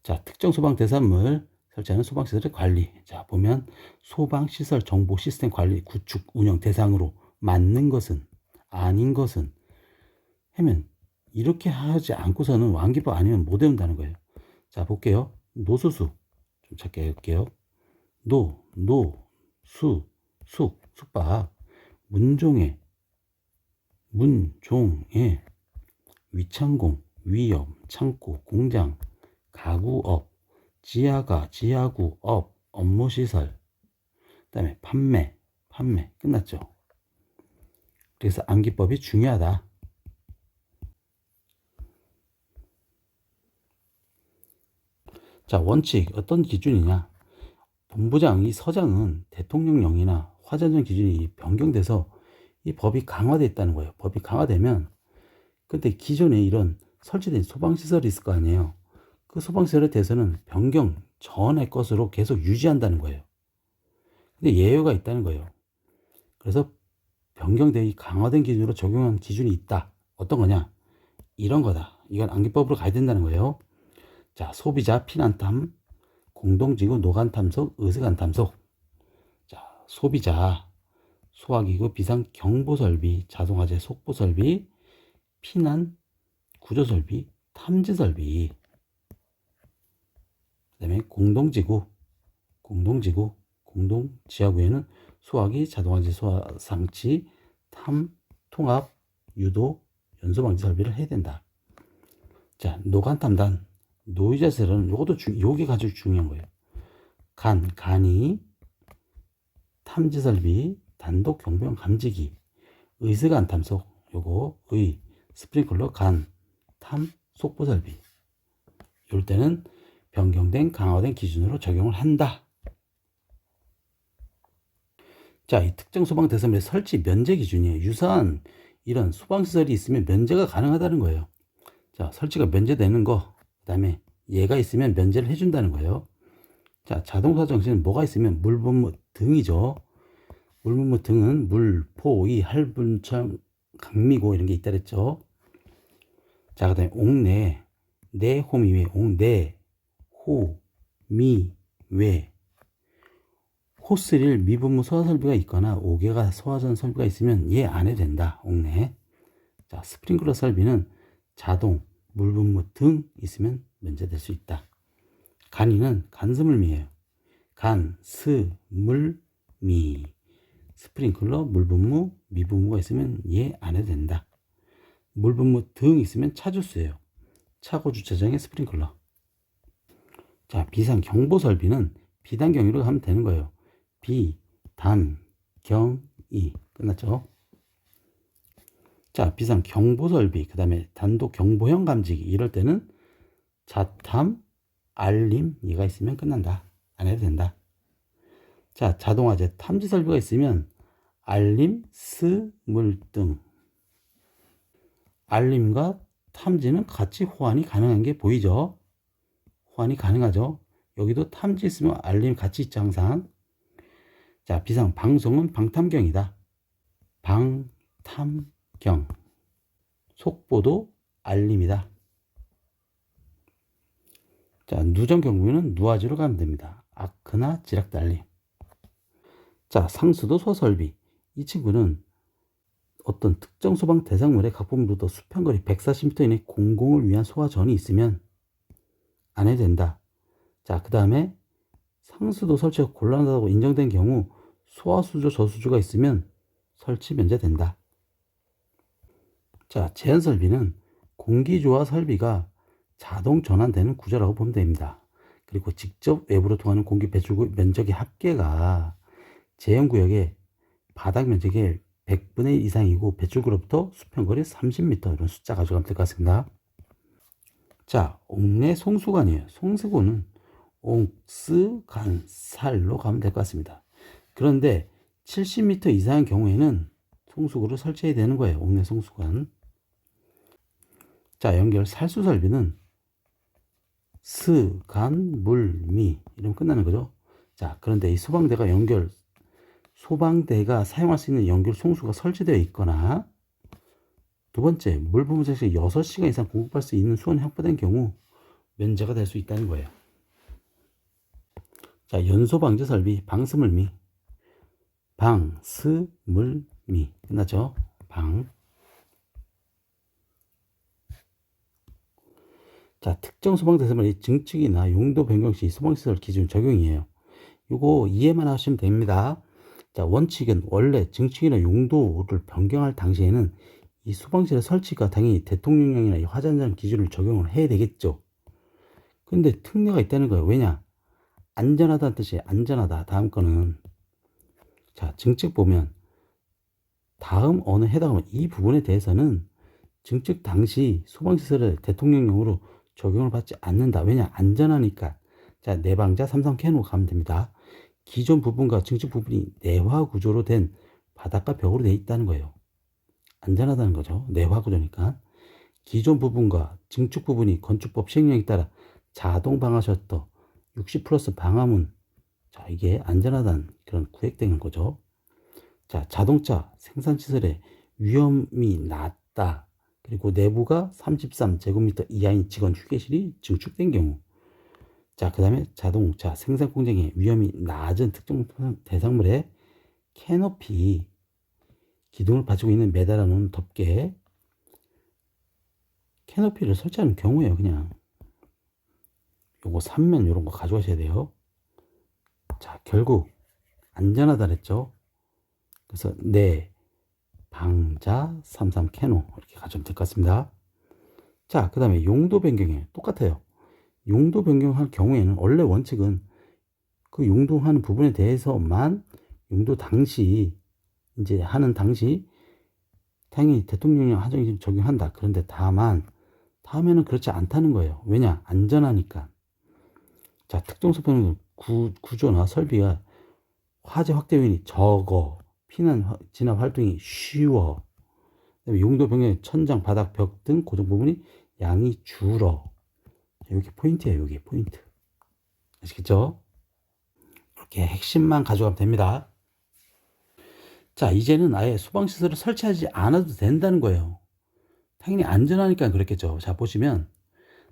자, 특정 소방 대상물 설치하는 소방시설의 관리. 자, 보면 소방시설 정보 시스템 관리 구축 운영 대상으로 맞는 것은 아닌 것은 하면 이렇게 하지 않고서는 완기법 아니면 못 외운다는 거예요. 자, 볼게요. 노수수 좀 찾게 해볼게요. 숙박, 문종의, 위창공, 위협, 창고, 공장, 가구업, 지하구, 업무시설, 그 다음에 판매, 끝났죠. 그래서 암기법이 중요하다. 자, 원칙, 어떤 기준이냐. 본부장, 이 서장은 대통령령이나 화재안전 기준이 변경돼서 이 법이 강화되어 있다는 거예요. 법이 강화되면 그때 기존에 이런 설치된 소방시설이 있을 거 아니에요. 그 소방시설에 대해서는 변경 전의 것으로 계속 유지한다는 거예요. 근데 예외가 있다는 거예요. 그래서 변경되어 강화된 기준으로 적용한 기준이 있다. 어떤 거냐? 이런 거다. 이건 암기법으로 가야 된다는 거예요. 자, 소비자 피난탐, 공동지구 노간탐속, 의식안탐속. 자, 소비자, 소화기구 비상 경보설비, 자동화재 속보설비, 피난 구조설비, 탐지설비. 그 다음에 공동지하구에는 소화기, 자동화재 소화상치, 통합, 유도, 연소방지 설비를 해야 된다. 자, 노간탐단, 노유자세는 요게 가장 중요한 거예요. 간이, 탐지설비, 단독 경보용 감지기, 의식안 탐속, 요거, 스프링클러, 속보설비. 이럴 때는 변경된 강화된 기준으로 적용을 한다. 자, 이 특정 소방 대상물의 설치 면제 기준이에요. 유사한 이런 소방시설이 있으면 면제가 가능하다는 거예요. 자, 설치가 면제되는 거, 그 다음에 얘가 있으면 면제를 해준다는 거예요. 자, 자동차 정시는 뭐가 있으면 물분무 등이죠. 물분무 등은 물, 포, 할분청, 강미고 이런 게 있다 그랬죠. 자, 그 다음에 옥내, 내, 호미외, 옥내, 호, 미, 외. 호스릴 미분무 소화 설비가 있거나 5개가 소화전 설비가 있으면 얘 안 해도 된다. 옥내. 자, 스프링클러 설비는 자동, 물분무 등 있으면 면제될 수 있다. 간이는 간스물미예요. 스물미. 스프링클러, 물분무, 미분무가 있으면 얘 안 해도 된다. 물분무 등 있으면 차주수예요. 차고 주차장의 스프링클러. 자, 비상 경보 설비는 비단경위로 하면 되는 거예요. 비단경이 끝났죠. 자, 비상 경보 설비, 그 다음에 단독 경보형 감지기 이럴 때는 자탐, 알림 얘가 있으면 끝난다. 안 해도 된다. 자, 자동화재 탐지 설비가 있으면 알림, 스물등. 알림과 탐지는 같이 호환이 가능한 게 보이죠? 호환이 가능하죠? 여기도 탐지 있으면 알림 같이 있죠, 항상. 자, 비상 방송은 방탐경이다. 방탐경. 속보도 알림이다. 자, 누전 경보에는 누아지로 가면 됩니다. 아크나 지락 달림. 자, 상수도 소설비. 이 친구는 어떤 특정 소방 대상물의 각본부터 수평거리 140m 이내 공공을 위한 소화전이 있으면 안 해도 된다. 자, 그 다음에 상수도 설치가 곤란하다고 인정된 경우 소화수조, 저수조가 있으면 설치 면제된다. 자, 제한 설비는 공기조화 설비가 자동 전환되는 구조라고 보면 됩니다. 그리고 직접 외부로 통하는 공기 배출 면적의 합계가 제한구역의 바닥 면적의 100분의 1 이상이고 배출구로부터 수평거리 30m 이런 숫자 가져가면 될 것 같습니다. 자, 옥내 송수관이에요. 송수구는 옥스간살로 가면 될 것 같습니다. 그런데 70m 이상의 경우에는 송수구를 설치해야 되는 거예요. 옥내 송수관. 자, 연결 살수 설비는 스, 간, 물, 미 이러면 끝나는 거죠. 자, 그런데 이 소방대가 사용할 수 있는 연결 송수가 설치되어 있거나 두 번째, 물 부분 장치 6시간 이상 공급할 수 있는 수원이 확보된 경우 면제가 될 수 있다는 거예요. 자, 연소방지 설비, 방스물미. 방스물미. 끝났죠? 자, 특정 소방대사물의 증축이나 용도 변경 시 소방시설 기준 적용이에요. 이거 이해만 하시면 됩니다. 자, 원칙은 원래 증축이나 용도를 변경할 당시에는 이 소방시설 설치가 당연히 대통령령이나 이 화재안전 기준을 적용을 해야 되겠죠. 근데 특례가 있다는 거예요. 왜냐? 안전하다는 뜻이 안전하다. 다음 거는 자, 증축 보면 다음 어느 해당하면 이 부분에 대해서는 증축 당시 소방시설을 대통령령으로 적용을 받지 않는다. 왜냐? 안전하니까. 자, 내방자 삼성 캐노 가면 됩니다. 기존 부분과 증축 부분이 내화 구조로 된 바닥과 벽으로 되어 있다는 거예요. 안전하다는 거죠. 내화 구조니까. 기존 부분과 증축 부분이 건축법 시행령에 따라 자동 방화 셔터 60 플러스 방화문. 자, 이게 안전하다는 그런 구획된 거죠. 자, 자동차 생산시설에 위험이 낮다. 그리고 내부가 33제곱미터 이하인 직원 휴게실이 증축된 경우. 자, 그 다음에 자동차 생산 공장에 위험이 낮은 특정 대상물의 캐노피 기둥을 받치고 있는 매달아 놓은 덮개 캐노피를 설치하는 경우에요. 그냥 요거 3면 요런 거 가져가셔야 돼요. 자, 결국 안전하다 그랬죠. 그래서 네 방자 33 캐노 이렇게 가져오면 될 것 같습니다. 자, 그 다음에 용도 변경에 똑같아요. 용도 변경할 경우에는 원래 원칙은 그 용도하는 부분에 대해서만 용도 당시 이제 하는 당시 당연히 대통령령 하정이 적용한다. 그런데 다음에는 그렇지 않다는 거예요. 왜냐? 안전하니까. 자, 특정 소방은 구조나 설비가 화재 확대 요인이 적어, 피난 진압 활동이 쉬워, 용도 변경의 천장, 바닥, 벽 등 고정 부분이 양이 줄어. 여기 포인트예요. 여기 포인트. 아시겠죠? 이렇게 핵심만 가져가면 됩니다. 자, 이제는 아예 소방시설을 설치하지 않아도 된다는 거예요. 당연히 안전하니까 그렇겠죠. 자, 보시면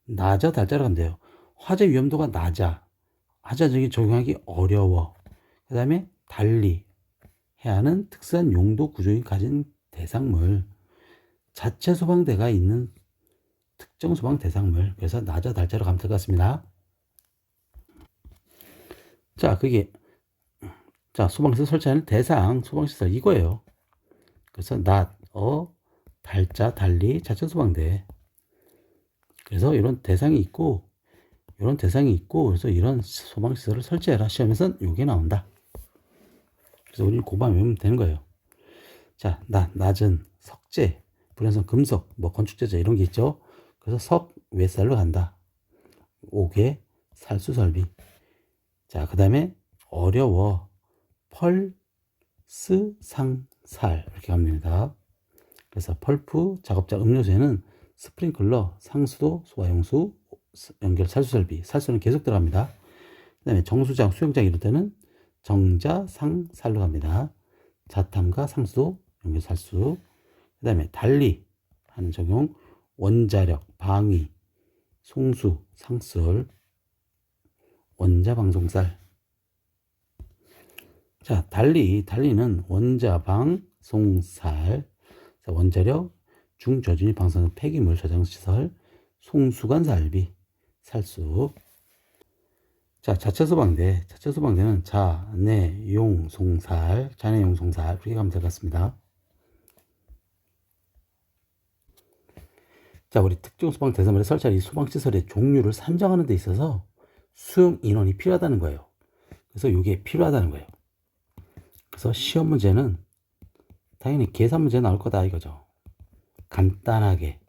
낮아 달자로 가면 돼요. 화재 위험도가 낮아. 화재적인 적용하기 어려워. 그 다음에 달리 해야 하는 특수한 용도 구조를 가진 대상물. 자체 소방대가 있는 특정 소방 대상물. 그래서 낮아 달자로 가면 될 것 같습니다. 자, 자, 소방시설 설치하는 대상 소방시설 이거예요. 그래서 달자, 달리, 자체 소방대. 그래서 이런 대상이 있고, 그래서 이런 소방시설을 설치해라. 시험에서는 요게 나온다. 그래서 우리는 고만 외우면 되는 거예요. 자, 낮은 석재, 불연성 금속, 뭐 건축재재 이런 게 있죠. 그래서 석 외살로 간다. 5개 살수 설비. 자, 그 다음에 어려워 펄스 상살 이렇게 갑니다. 그래서 펄프 작업자 음료수에는 스프링클러, 상수도, 소화용수, 연결 살수 설비, 살수는 계속 들어갑니다. 그 다음에 정수장, 수영장 이럴 때는 정자, 상, 살로 갑니다. 자탐과 상수도, 연결 살수. 그 다음에 달리 하는 적용, 원자력, 방위, 송수, 상설, 원자방송살. 자, 달리는 원자방, 송살, 원자력, 중저준위 방사능 폐기물 저장시설, 송수관 살비, 살수. 자, 자체소방대는 잔해용 송살 이렇게 가면 될 것 같습니다. 자, 우리 특정 소방 대상물에 설치할 이 소방시설의 종류를 산정하는 데 있어서 수용 인원이 필요하다는 거예요. 그래서 이게 필요하다는 거예요. 그래서 시험 문제는 당연히 계산 문제 나올 거다 이거죠. 간단하게.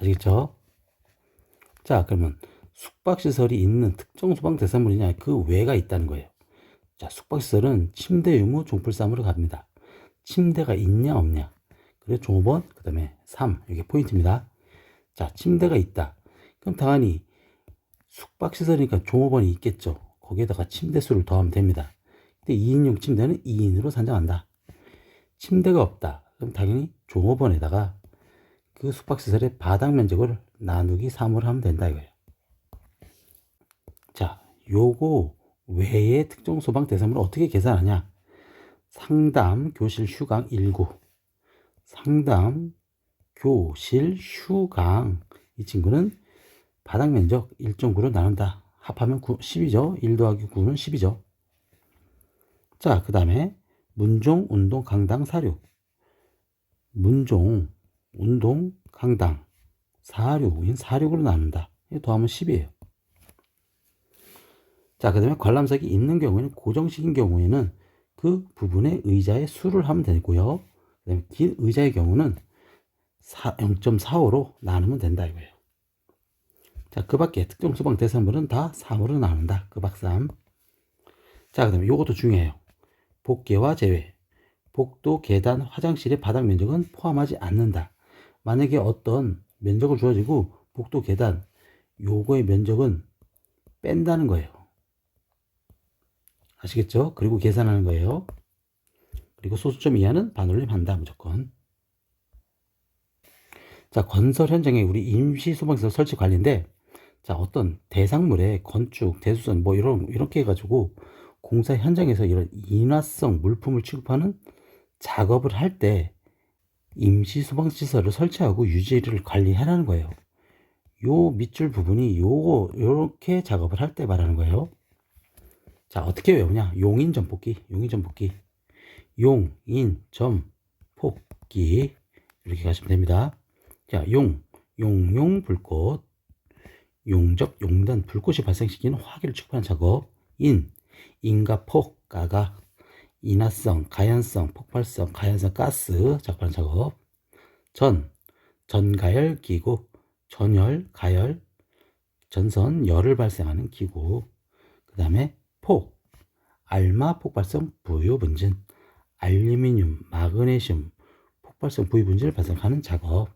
아시겠죠? 자, 그러면 숙박시설이 있는 특정 소방 대상물이냐 그 외가 있다는 거예요. 자, 숙박시설은 침대 유무 종풀 3으로 갑니다. 침대가 있냐 없냐. 그리고 종업원, 그 다음에 3 이게 포인트입니다. 자, 침대가 있다. 그럼 당연히 숙박시설이니까 종업원이 있겠죠. 거기에다가 침대 수를 더하면 됩니다. 근데 2인용 침대는 2인으로 산정한다. 침대가 없다. 그럼 당연히 종업원에다가 그 숙박시설의 바닥 면적을 나누기 3으로 하면 된다 이거예요. 자, 요거 외에 특정 소방 대상물을 어떻게 계산하냐? 상담, 교실, 휴강, 일구. 상담, 교실, 휴강. 이 친구는 바닥 면적 1.9로 나눈다. 합하면 10이죠. 1 더하기 9는 10이죠. 자, 그 다음에 문종, 운동, 강당, 사료. 문종, 운동, 강당, 사료인 사료로 나눈다. 더하면 10이에요. 자, 그 다음에 관람석이 있는 경우에는 고정식인 경우에는 그 부분의 의자의 수를 하면 되고요. 그 다음에 긴 의자의 경우는 0.45로 나누면 된다 이거예요. 자, 그 밖에 특정 소방 대상물은 다 3으로 나눈다. 그 박 3. 자, 그 다음에 요것도 중요해요. 복개와 제외. 복도, 계단, 화장실의 바닥 면적은 포함하지 않는다. 만약에 어떤 면적을 주어지고 복도, 계단 요거의 면적은 뺀다는 거예요. 아시겠죠? 그리고 계산하는 거예요. 그리고 소수점 이하는 반올림한다 무조건. 자, 건설 현장에 우리 임시 소방시설 설치 관리인데, 자, 어떤 대상물의 건축, 대수선 뭐 이렇게 해가지고 공사 현장에서 이런 인화성 물품을 취급하는 작업을 할 때 임시 소방시설을 설치하고 유지를 관리하라는 거예요. 요 밑줄 부분이 요렇게 작업을 할 때 말하는 거예요. 자, 어떻게 외우냐? 용인점폭기, 용인점폭기, 용인점폭기 이렇게 가시면 됩니다. 자, 용용 불꽃, 용접, 용단, 불꽃이 발생시키는 화기를 취급하는 작업. 인과 폭, 가가, 인화성, 가연성, 폭발성, 가연성 가스 작업하는 작업. 전가열 기구, 전열, 가열, 전선, 열을 발생하는 기구. 그 다음에 폭, 알마 폭발성 부유분진, 알루미늄, 마그네슘 폭발성 부유분진을 발생하는 작업.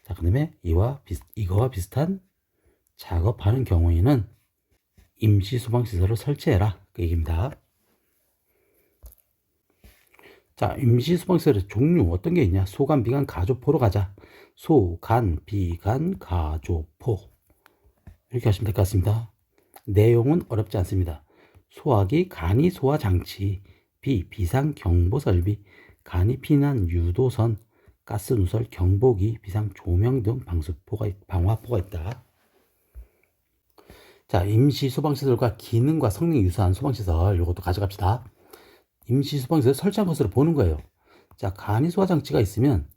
자, 그 다음에 이거와 비슷한 작업하는 경우에는 임시 소방시설을 설치해라. 그 얘기입니다. 자, 임시 소방시설의 종류 어떤 게 있냐? 소간, 비간, 가조포로 가자. 소간, 비간, 가조포. 이렇게 하시면 될 것 같습니다. 내용은 어렵지 않습니다. 소화기, 간이 소화 장치, 비상 경보 설비, 간이 피난 유도선, 가스 누설, 경보기, 비상 조명 등 방화포가 있다. 자, 임시 소방시설과 기능과 성능이 유사한 소방시설 이것도 가져갑시다. 임시 소방시설 설치한 것으로 보는 거예요. 자, 간이 소화 장치가 있으면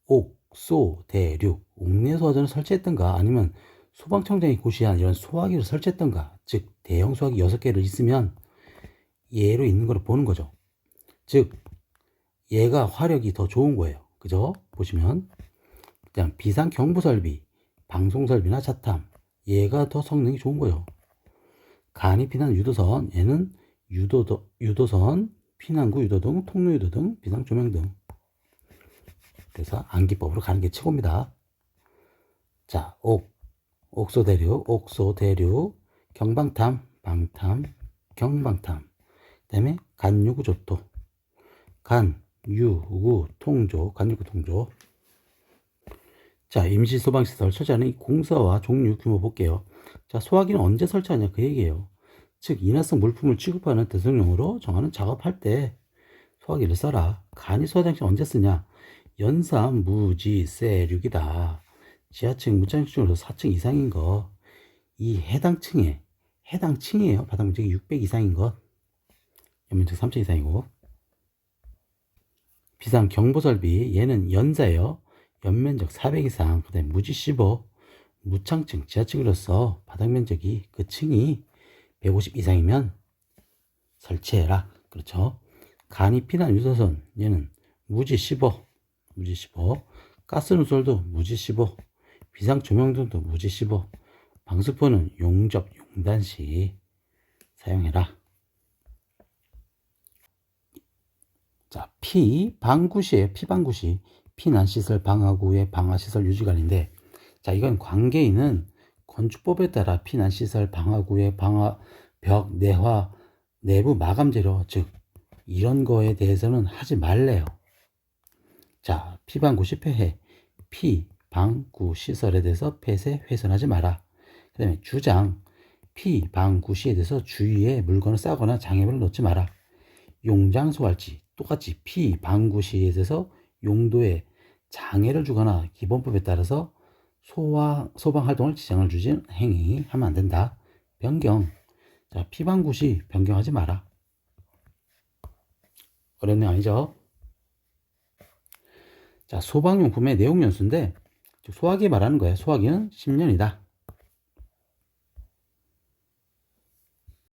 옥소, 대륙, 옥내 소화전을 설치했던가 아니면 소방청장이 고시한 이런 소화기를 설치했던가, 즉 대형 소화기 6개를 있으면 얘로 있는 걸 보는 거죠. 즉 얘가 화력이 더 좋은 거예요. 그죠? 보시면 그냥 비상 경보 설비, 방송 설비나 자탐 얘가 더 성능이 좋은 거예요. 간이 피난 유도선 얘는 유도선, 피난구 유도등, 통로 유도등, 비상 조명 등. 그래서 암기법으로 가는 게 최고입니다. 자, 옥소 대륙, 경방탐, 방탐, 경방탐. 그 다음에 간유구 조토, 간유구 통조. 자, 임시 소방시설 설치하는 공사와 종류 규모 볼게요. 자, 소화기는 언제 설치하냐 그 얘기예요. 즉 인화성 물품을 취급하는 대통령으로 정하는 작업할 때 소화기를 써라. 간이 소화장치 언제 쓰냐? 연산 무지 세륙이다. 지하층 무장층으로 4층 이상인 거, 이 해당 층이에요. 바닥 면적이 600 이상인 것, 연면적 3층 이상이고. 비상 경보 설비 얘는 연자예요. 연면적 400 이상. 그 다음에 무지 15, 무창층 지하층으로서 바닥 면적이 그 층이 150 이상이면 설치해라. 그렇죠? 간이 피난 유도선 얘는 무지 15, 가스 누설도 무지 15, 비상 조명등도 무지 15, 방수포는 용접, 용단시 사용해라. 자, 피방구시에요. 피방구시. 피난시설, 방화구의 방화시설 유지관리인데, 자, 이건 관계인은 건축법에 따라 피난시설, 방화구의 벽, 내화, 내부 마감 재료, 즉 이런 거에 대해서는 하지 말래요. 자, 피방구시 폐해. 피방구 시설에 대해서 폐쇄, 훼손하지 마라. 그 다음에 주장. 피, 방, 구시에 대해서 주위에 물건을 싸거나 장애물을 놓지 마라. 용장, 소할지 똑같이 피, 방, 구시에 대해서 용도에 장애를 주거나 기본법에 따라서 소방 활동을 지장을 주진 행위 하면 안 된다. 변경. 자, 피방구시 변경하지 마라. 어려운 내용 아니죠? 자, 소방용품의 내용 연수인데 소화기 말하는 거예요. 소화기는 10년이다.